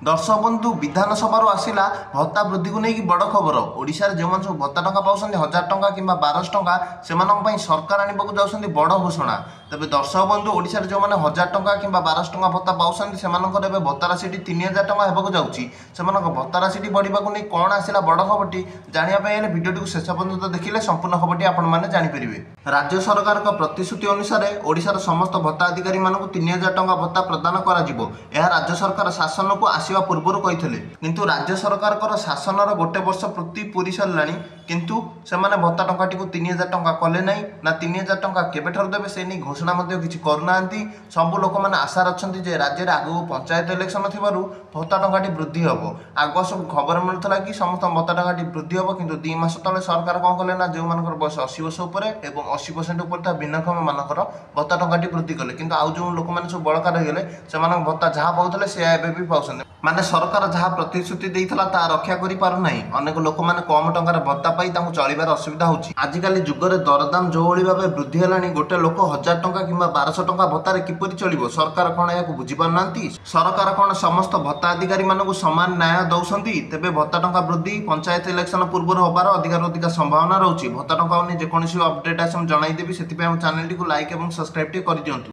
दर्शक बंधु विधानसभा आसला भत्ता वृद्धि को लेकिन बड़ खबर ओडिशा रे जो मन सब भत्ता टंका पाउछन 1000 टंका किंबा 1200 टंका से सरकार आने को जाउछन बड़ घोषणा। तबे दर्शक बंधु ओडिशा रे जो माने 1000 टंका किंबा 1200 टंका भत्ता पाउछन से भत्ता राशि 3000 टंका हेबाक जाउछि। भत्ता राशि बढ़िबा को नहीं कौन आसला बड़ खबरटी जानिया भिडियो को शेष पर्यंत देखिले संपूर्ण खबरटी आपण माने जानि परिबे। राज्य सरकार का प्रतिश्रुति अनुसार ओडिशार समस्त भत्ता अधिकारी मानक 3000 टंका भत्ता प्रदान करा जिवो। यह राज्य सरकार शासन को आसिबा पूर्व कही किंतु राज्य सरकार शासन गोटे वर्ष प्रति पूरी सारा किंतु से भत्ता टंकाटी को 3000 टंका कले ना ना 3000 टंका केबेठार देवे से नहीं घोषणा किसी करना। सब लोक मैंने आशा अच्छा राज्य में आगू पंचायत इलेक्शन थी भत्ता टंकाटी वृद्धि हम आग सब खबर मिलूला कि समस्त भत्ता टंकाटी वृद्धि हम किंतु 2 मास तले सरकार कौन कले ना जो मान बयस 80 वर्ष उपर और 80% उपर भिन्नक्षम मानकर भत्ता टंकाटी वृद्धि कले किंतु आउ जो लोक मैंने सब बड़का रहीगले से भत्ता जहाँ पाते से एवं भी पाँच माने सरकार जहाँ प्रतिश्रुति देइथला ता रक्षा करि पारु नाही। अनेक लोक माने कम टंकार भत्ता पाई तांको चलिबार असुविधा होछि। आजिकाली जुगरे दरदाम जो ओळी भाबे वृद्धि हेलानी गोटे लोक 1000 टंका किंबा 1200 टंका भत्तारे किपरि चलिबो सरकार कोन याकु बुझी पारनांती। सरकार कोन समस्त भत्ता अधिकारी मानकु समान न्याय दउसंती तेबे भत्ता टंका वृद्धि पंचायत इलेक्शन पूर्व होबार अधिक संभावना रहउछि। भत्ता टंका जे कोनसी अपडेट आसम जणाई देबी सेति पे हम चैनल टी को लाइक एवं सब्सक्राइब टी करि दियंतु।